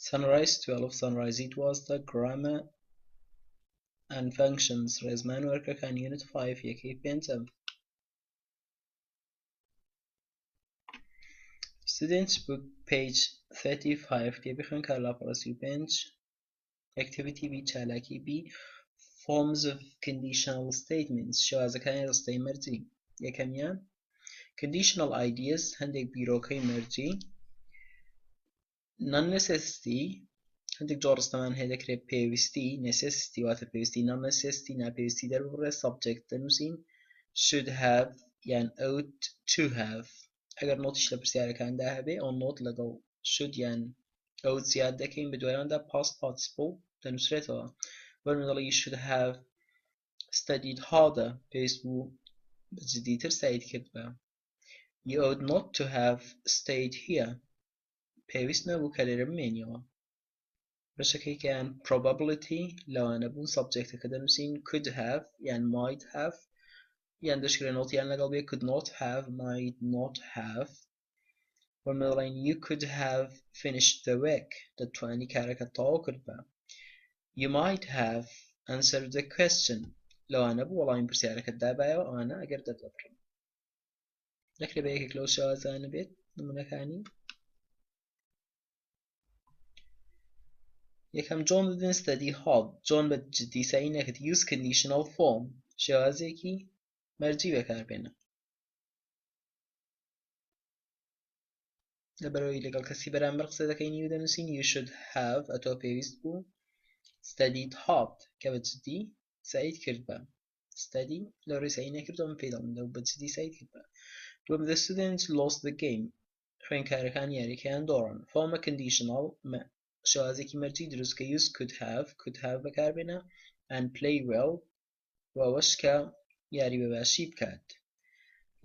Sunrise 12 Sunrise it was the grammar and functions ڕێزمان وەرگەکان unit 5 یەکەی پێنجەم. Students book page 35 تێبی خوێن کار لاپەڕەسی 5 activity B چالاکی B forms of conditional statements شێوازەکانی ڕستەی مەرجی. یەکەمیان conditional ideas هەندێک بیرۆکەی مەرجی non-necessity هەندێک جۆر ڕستەمان هەیە دەکرێت پێویستی necessity واتە پێویستی non-necessity ناپێویستی دەربڕێ subject دەنووسین should have یان ought to have ئەگەر نۆتیش لە پرسیارەکاندا هەبێ ئەو نۆت لەگەڵ should یان ought زیاد دەکەین بە دوایاندا past participle دەنووسرێتەوە وەرمە دەڵێ you should have studied harder پێویست بوو بەجددیتر سعید کرد بە you ought not to have stayed here پێویست نەبوو کە لێرە بمێنیەوە. بەشەکەیکیان probability لەوانە بوون سەبجێکتەکە دەنووسین could have یان might have یان دەشکرێت نۆتیان لەگەڵ بێ could not have might not have وەرمە دەڵێن you could have finished the work دەتوانی کارەکەت تەواو کرد بە you might have answered the question لەوانە بوو وەڵامی پرسیارەکەت دابایەوە ئەوانە ئەگەر دەردەبڕن نەکرێت بە یەکێک لەو شێوازانە بێت نمونەکانی. یەکەم John didn't study hard John بە جددی سعی نەکرد use conditional form شێوازێکی مەرجی بەکاربێنە لەبەرەوەی لەگەڵ کەسی بەرامبەر قسە دەکەین و دەنووسین you should have ئەتۆ پێویست بوو studied hard کە بە جددی سعید کرد بە study لەوڕێی سعی نەکردەوە من پێی دەڵێن بە جددی سعید کرد بە. دووەم the students lost the game خوێندکارەکان یاریەکەیان دۆڕن form a conditional شێوازێکی مەرجی دروستکە use could have بەکاربێنە and play well وەوەش کە یاری بەباشی بکات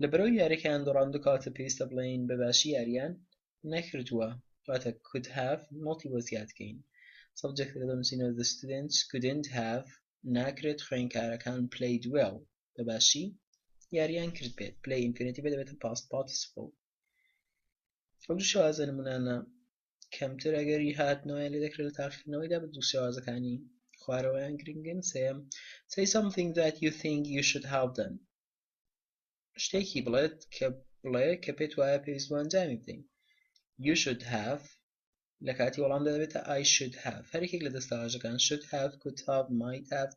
لەبەرەوەی یاریەکەیان دۆڕان دوو کاتە پێویستە بڵێین بەباشی یاریان نەکردووە واتە could have نۆتی بۆ زیادکەین سەبجێکتەکە دەنووسینەوە the students couldn't have ناکرێت خوێندکارەکان played well بەباشی یاریان کرد بێت play infinitive دەبێتە past participle. ئەو دوو شێوازە نمونانە کەمتر ئەگەری هاتنەوەیان لێ دەکرێت لە تاقیکردنەوەیدا بە دوو شێوازەکانی خوارەوەیان گرنگن. سێم say something that you think you should have done شتێکی بڵێت کە پێت وایە پێویست بوو ئەنجامی بدەین you should have لە کاتی وەڵامدا دەبێتە I should have هەرێکێک لە دەستەواژەکان should have could have might have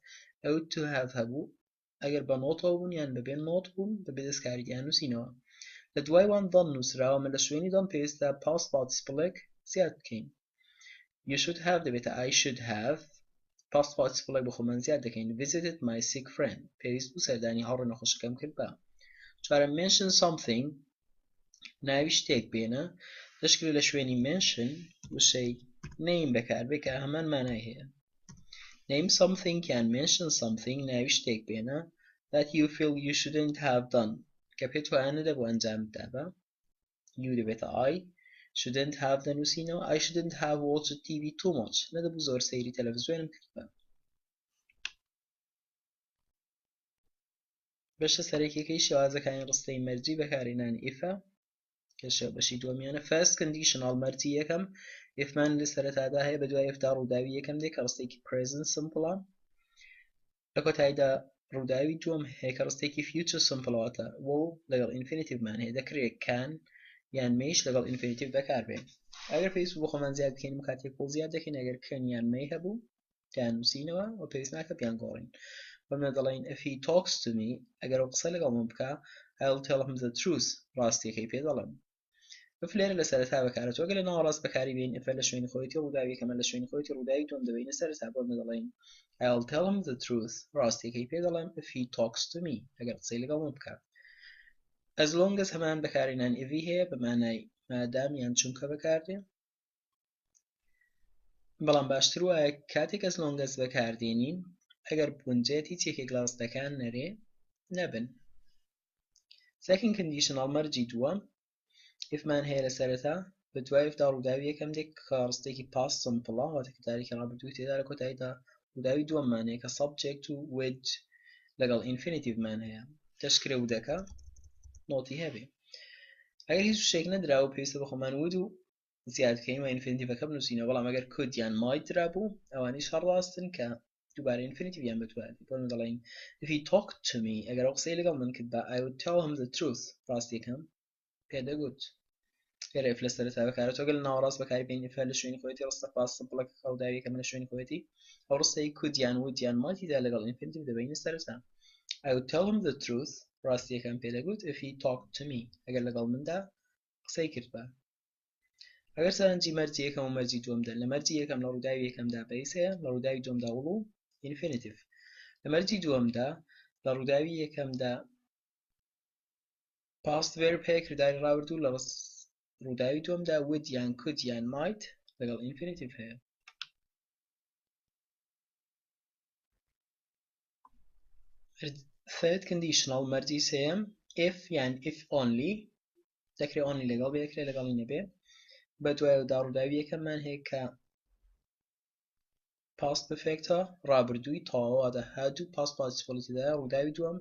ought to have هەبوو ئەگەر بە نۆتەوە بوون یان بەبێ نۆت بوون بەبێ دەستکاریان نووسینەوە لە دوای وان دڵ نووسراوە من لە شوێنی دڵ پێویستە past participleێک زیاد بکەین you should have دەبێتە I should have past participleێک بە خۆمان زیاد دەکەین visited my sick friend پێویست بوو سەردانی هەڵڕێ نەخۆشەکەم کرد بە. چوارەم mention something ناوی شتێک بێنە دەشکرێت لە شوێنی mention وشەی name بەکاربێت کە هەمان مانای هەیە name something یان mention something ناوی شتێک بێنە that you feel you shouldn't have done کە پێت وایە نەدەبوو ئەنجام بدا بە you دەبێتە I shouldn't have دەنووسینەوە I shouldn't have watched TV too much نەدەبوو زۆر سەیری تەلەڤیزیۆنم کرد بە. بەشە سەرەکیەکەی شێوازەکانی ڕستەی مەرجی بەکارهێنانی ئیفە کە بەشی دووەمیانە first conditional مەرجی یەکەم ئیفمان لە سەرەتادا هەیە بە دوای ئیفدا ڕووداوی یەکەم دێت کە ڕستێکی present simple لە کۆتاییدا ڕووداوی دووەم هەیە کە ڕستێکی future simple واتە will لەگەڵ infinitive مان هەیە دەکرێت can یان مەیش لەگەڵ infinitive بەکاربێن ئەگەر پێویست بوو بۆ خۆمان زیاد بکەین کاتێک will زیاد دەکەین ئەگەر can یان may هەبوو دایان نووسینەوە و پێویست ناکە بیان گۆڕین وەمە دەڵێن if he talks to me ئەگەر ئەو قسە لەگەڵ من بکە I'll tell him the truth ڕاستیەکەی پێ دەڵێم. if لێرە لە سەرەتا بەکارێتەوە ئەگەر لە ناوەڕاست بەکاری بێن if لە شوێنی خۆیەتی ڕووداوی کەمە لە شوێنی خۆیەتی ڕووداوی تۆم دەبینە سەرەتا بۆ دەڵێن I'll tell him the truth ڕاستیەکەی پێ دەڵێم if he talks to me ئەگەر قسەی لەگەڵ من بکات as long as هەمان بەکارهێنان if هەیە بە مانای مادام یان چونکە بەکاردێن بەڵام باشتر وایە کاتێک as long as بەکاردێنین ئەگەر بونجێت هیچ یەکێک لە ڕستەکان نەرێ نەبن. second conditional مەرجی دووەم ifمان هەیە لە سەرەتا بە دوای ifدا ڕووداوی یەکەم دێک کە ڕستێکی past simple واتە کە تاریکی ڕابردووی تێدا لە کۆتاییدا ڕووداوی دووەممان هەیە کە subject و with لەگەڵ infinitive مان هەیە تەشکرێ ودەکە نۆتی هەبێ ئەگەر هیچ شتێک نەدراوە پێویستە بە خۆمان would و زیادکەین و ئینفینیتیڤەکە بنووسینەوە بەڵام ئەگەر could یان might درابوو ئەوانیش هەڕاستن کە دووبارە ئینفینیتیڤیان بتوانێت بۆ دەڵێن if he talked to me ئەگەر ئەو قسەی لەگەڵ من کرد بە I would tell him the truth ڕاستیەکەم پێدەگوت فێرە if لە سەرەتا بەکارێتەوە گەل ناوەڕاست بەکاربێنین if لە شوێنی خۆیەتی ڕستە پاس سمپڵەکە ڕووداویەکەم لە شوێنی خۆیەتی ئەو ڕستەی could یان would یان might دا لەگەڵ ئینفینیتیڤ دەبینە سەرەتا I would tell him the truth ڕاستیەکەم پێدەگوت if he talked to me ئەگەر لەگەڵ مندا قسەی کرد بە ئەگەر سەرنجی مەرجی یەکەم و مەرجی دووەمدا لە مەرجی یەکەم لە ڕووداوی یەکەمدا بەیس هەیە لە ڕووداوی دووەمدا وڵ و ئینفینیتیڤ لە مەرجی دووەمدا لە ڕووداوی یەکەمدا past verb هەیە کرداری ڕابردوو لە ڕووداوی دووەمدا would یان could یان might لەگەڵ ئینفینیتیڤ هەیە third conditional مەرجی سێیەم if یان if only دەکرێت only لەگەڵ بێ دەکرێت لەگەڵی نەبێ بە دوایەوەدا ڕووداوی یەکەممان هەیە کە past perfectە ڕابردووی تەواوەواتە هاتوو past participle دا ڕووداوی دووەم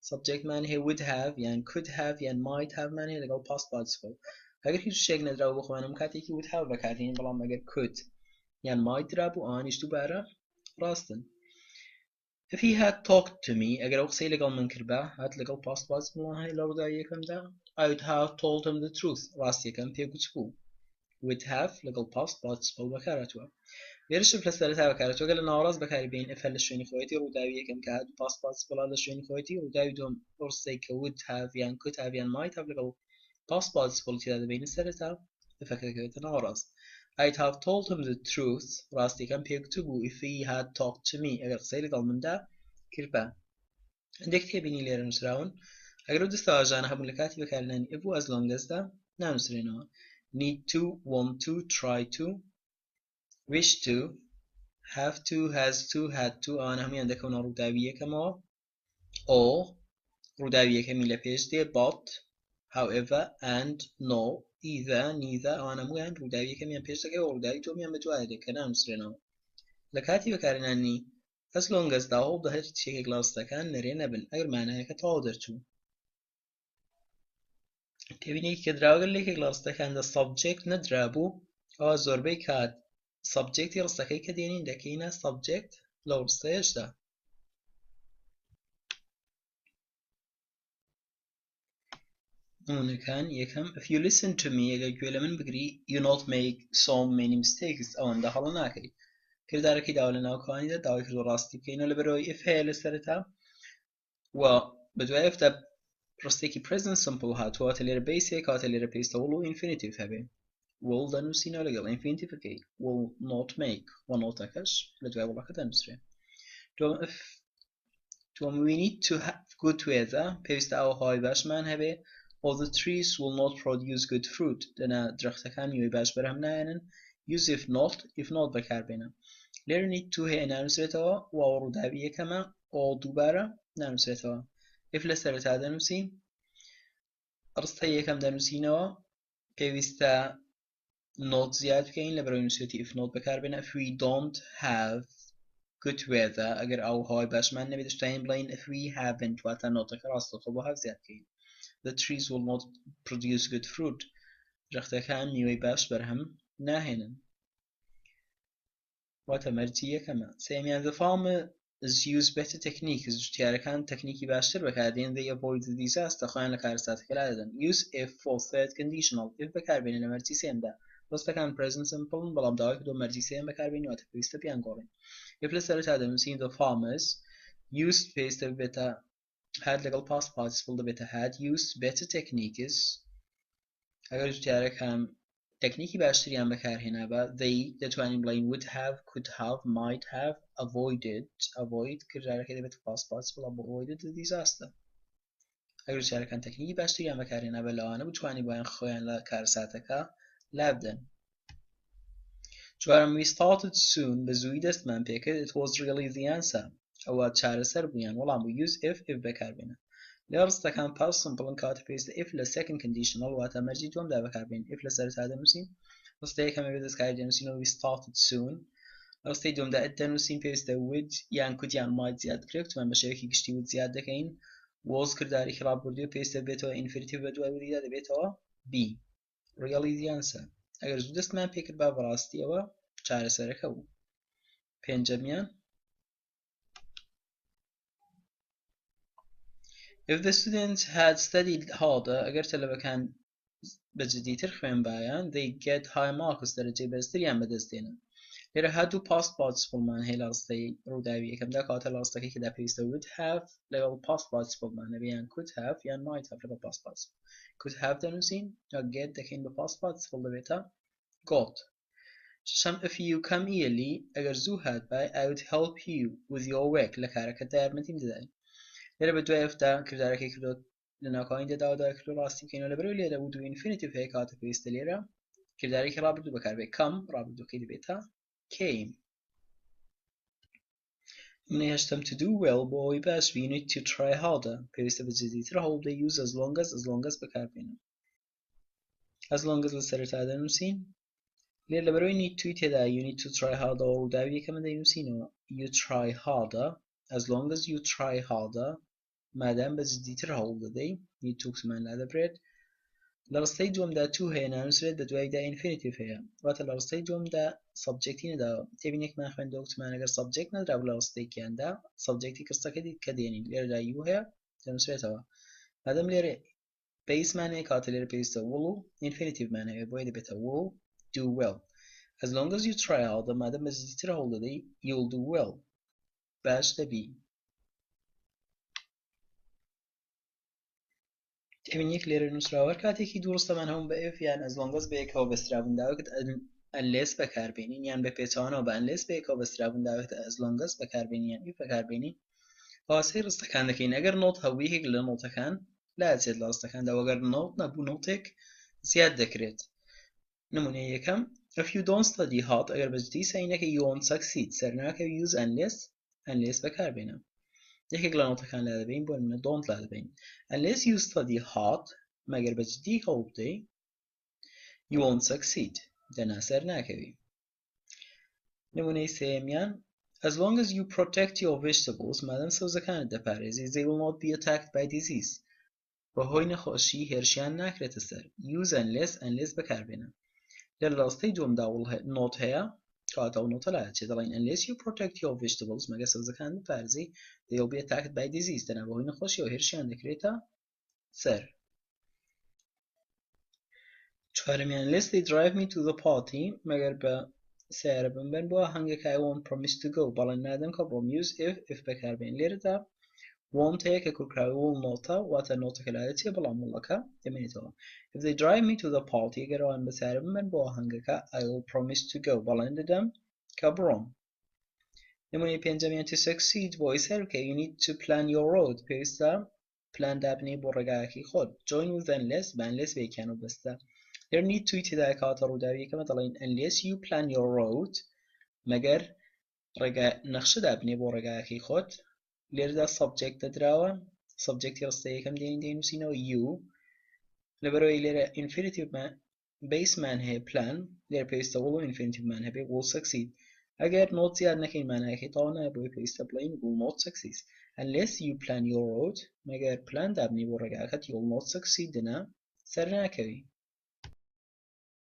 subjectمان هەیە would have یان could have یان might have مان هەیە لەگەڵ past participle ئەگەر هیچ شتێک نەدراوە بۆ خۆیانم کاتێکی would have بەکاردێنین بەڵام ئەگەر could یان might درابوو ئەوانیش دووبارە ڕاستن if he had talked to me ئەگەر ئەو قسەی لەگەڵ من کرد بە هات لەگەڵ past participle هەیە لە ڕووداوی یەکەمدا I would have told him the truth ڕاستیەکەم پێگوت بوو would have لەگەڵ past participle بەکارهاتووە لێرەش لە سەرەتا بەکارهاتووە گەل لە ناوەڕاست بەکاربێنین if لە شوێنی خۆیەتی ڕووداوی یەکەم کە هاتوو past participle لە شوێنی خۆیەتی ڕووداوی دووەم ڕستەی کە would have یان could have یان might have لەگەڵ past participle دا دەبینە سەرەتا ifەکە دەکەوێتە ناوەڕاست I'd have told him the truth ڕاستیەکەم پێگوت بوو if he had talked to me ئەگەر قسەی لەگەڵ مندا کرد بە هەندێک تێبینی لێرە نووسراون ئەگەر ئەو دەستەواژانە هەبوون لە کاتی بەکارهێنانی if و as long as دا نانووسرێنەوە need to want to try to wish to have to has to had to ئەوانە هەموویان دەکەونە ڕووداوی یەکەمەوە or ڕووداوی یەکەمی لە پێش دێ but however and no either neither ئەوانە هەموویان ڕووداوی یەکەمیان پێش دەکەوە و ڕووداوی دووەمیان بەدوایە دێت کە نانووسرێنەوە لە کاتی بەکارهێنانی as long as دا هەوڵ بدە هەر شتێکێک لە ڕستەکان نەرێ نەبن ئەگەر مانایەکە تەواو دەرچوو تێبینێکی کە دراوە گەل لێکێک لە ڕستەکاندا subject نەدرابوو ئەوە زۆربەی کات subjecتی ڕستەکەی کە دێنین دەکەینە subject لەو ڕستەیەشدا نمونەکان یەکەم if you listen to me ئەگەر گوێ لە من بگری you not make so many mistakes ئەوەندە هەڵە ناکەی کردارەکەی داوا لە ناوکەوانیدا داوای کردو ڕاستی بکەینەوە لەبەرەوەی if هەیە لە سەرەتا و بەدوای ئەفدا ڕستێکی present simple هاتووەتە لێرە base هەیە کەواتە لێرە پێویستە will و infinitive هەبێ will دەنووسینەوە لەگەڵ infinitive-ەکەی will not make و نۆتەکەش لە دوای وڵەکە دەنووسرێ دووەم we need to have good weather پێویستە ئاوهەوای باشمان هەبێ or the trees will not produce good fruit دەنا درەختەکان میوەی باش بەرهەم نایەنن use if not بەکاربێنە لێرە need to هەیە نانووسرێتەوە و ڕووداوی یەکەمە or دووبارە نانووسرێتەوە if لە سەرەتا دەنووسین ڕستەی یەکەم دەنووسینەوە پێویستە not زیاد بکەین لەبەرەوەی نووسێتی if not بەکاربێنە if we don't have good weather ئەگەر ئاوهەوای باشمان نەبێت دەشتین بڵین if we haven't واتە نۆتەکە ڕاستەخۆ بۆ هەف زیاد بکەین the trees will not produce good fruit درەختەکان میوەی باش بەرهەم ناهێنن واتە مەرجی یەکەمە سێمیان the farmers use better techniques جوتیارەکان تەکنیکی باشتر بەکاردێن they avoid the disaster خۆیان لە کارەساتەکە لا دەدەن use if for third conditional if بەکاربێنە لە مەرجی سێمدا ڕستەکان present simple بەڵام داوای کردو مەرجی سێم بەکاربێنی واتە پێویستە پیان گۆڕین if لە سەرەتا دەنووسین the farmers used پێویستە بێتە had لەگەڵ past participle دەبێتە had used better techniques ئەگەر جوتیارەکان تەکنیکی باشتریان بەکارهێنا بە they دەتوانین بڵین would have could have might have avoided avoid کردارەکەی دەبێتە past participle بۆ avoided the disaster ئەگەر جوتیارەکان تەکنیکی باشتریان بەکارهێنا بە لەوانە بتوانی بۆیان خۆیان لە کارەساتەکە لا بدەن چوارەم we started soon بە زووی دەستمان پێکرد it was really the answer ئەوە چارەسەر بوویان وەڵام بوو use if بەکاربێنە لە ڕستەکان past simple کاتە پێویستە if لە second conditional واتە مەرجی دووەمدا بەکاربێن if لە سەرەتا دەنووسین ڕستە یەکەمە بێت دەستکاری دەنووسینەوە we started soon ڕستەی دووەمدا دەنووسین پێویستە would یان could یان might زیاد بکرێت توان بە شێوەیەکی گشتی would زیاد دەکەین was کرداری خراپبردووە پێویستە بێتەوە infinitive بە دوای وریدا دەبێتەوە be really the answer ئەگەر زوو دەستمان پێکرد با بەڕاستیەوە چارەسەرەکە بوو. پێنجەمیان If the students had studied harder, ئەگەر تەلەبەکان بەجددیتر خوێنبایان they get high marks دەرەجەی بەرزتریان بەدەستێنن. لێرە هەردوو past participleمان هەیە لە ڕستەی ڕووداوی یەکەمدا کەواتە لە ڕستەکەی کەدا پێویستە would have لەگەڵ past participle یان could have یان might have لەگەڵ past participle. could have دەنووسین یا get دەکەین بە past participle دەبێتە got. شەشەم if you come early ئەگەر زوو هاتبای I would help you with your work لە کارەکەتدا یارمەتیم دەداین. لێرە بە دوای ئەفدا کردارەکەی کردوت لە ناوکاوین دەدا و دوای کردو ڕاستی بکەینەوە لەبەرەوەی لێرە would و infinitive هەیە کەواتە پێویستە لێرە کردارێکی ڕابردوو بەکاربێت come ڕابردووەکەی دەبێتە came. نمونەی هەشتم to do well بۆ ئەوەی باش you need to try harder پێویستە بەجددیتر هەوڵ بدەیت use as long as بەکاربێنن. as long as لە سەرەتا دەنووسین لێرە لەبەرەوەی need to تێدا you need to try harder و ڕووداوی یەکەمە دەینووسینەوە you try harder as long as you try harder مادام بەجددیتر هەوڵ دەدەیت need to کسمان لا دەبرێت. لە ڕستەی دووەمدا to هەیە نانووسرێت بە دوایدا infinitive هەیە واتە لە ڕستەی دووەمدا سەبجەکتی نەداوە تێبینێکمان خوێندەوە وتمان ئەگەر سەبجەکت نەدرابوو لە ڕستەیەکیاندا سەبجەکتی کەسەکە دیت کە دێنین لێرەدا you هەیە دەنووسرێتەوە مادام لێرە بەیسمان هەیە کاتە لێرە پێویستە will و infinitive-مان هەیە بۆیە دەبێتە will do well as long as you try harder مادام بەجددیتر هەوڵ دەدەیت you'll do well باش دەبی. تێبینیەک لێرە نووسراوە کاتێکی دووڕستەمان هەموو بە if یان as long as بەیەکەوە بەسترابوون داوەکەت unless بەکاربێنین یان بە پێچەوانەوە بە unless بەیەکەوە بەسترابوون داوەکەت as long as بەکاربێنین یان if بەکاربێنین هەواسەی ڕستەکان دەکەین ئەگەر نۆت هەبوو یەکێک لە نۆتەکان لاچێت لە ڕستەکاندا وەگەر نۆت نەبوو نۆتێک زیاد دەکرێت. نمونەی یەکەم if you don't study hard ئەگەر بەجددی سعینەکە you won't succeed سەرناکەوێت use unless بەکاربێنە یەکێک لە نۆتەکان لا دەبین بۆ نمونە don't لا دەبین unless you study hard مەگەر بەجددی هەوڵ بدەیت you won't succeed دەنا سەرناکەوی. نمونەی سێمیان as long as you protect your vegetables مادام سەوزەکانت دەپارێزی they will not be attacked by disease بەهۆی نەخۆشی هێرشیان ناکرێتە سەر use unless بەکاربێنە. لە ڕاستەی دووەمدا نۆت هەیە کەواتە ئەو نۆتە لایەت دەڵێن unless you protect your vegetables مەگەر سەوزەکان دەپارێزی they will be attacked by disease دەنا بەهۆی نەخۆشی و هێرشیان دەکرێتە سەر. چوارەمیان unless they drive me to the party مەگەر بە سیارە بمبەن بۆ هەنگێک I won't promise to go بەڵێن نادەم کە بڕۆم use if بەکاربێن لێرەدا won't هەیە کە کورکراوی will نۆتە واتە نۆتەکە لایەت چیە بەڵام وڵەکە دەمێنێتەوە if they drive me to the party ئەگەر ئەوان بە سیارە بمبەن بۆ هەنگەکە I will promise to go بەڵێن دەدەم کە بڕۆم. نمونەی پێنجەمیان to succeed بۆ ئەوی سەر بکەی you need to plan your road پێویستە پلان دابنێ بۆ ڕێگایەکی خۆت join with unless بە unless بەیەکیان و بەستە لێرە need to تێدا کەواتە ڕووداوی یەکەمە دەڵێن unless you plan your road مەگەر نەخشە دابنێ بۆ ڕێگایەکی خۆت لێرەدا subject دەدراوە subjecتی ڕستەی یەکەم دێنینەوە you لەبەرەوەی لێرە infinitive بەیسمان هەیە plan لێرە پێویستە will و infinitive-مان هەبێ will succeed ئەگەر نۆت زیاد نەکەین مانایەکەی تەواو نایە بۆی پێویستە بڵێین will not succeed unless you plan your road مەگەر پلان دابنێ بۆ ڕێگاکەت you will not succeed دەنا سەرناکەوی.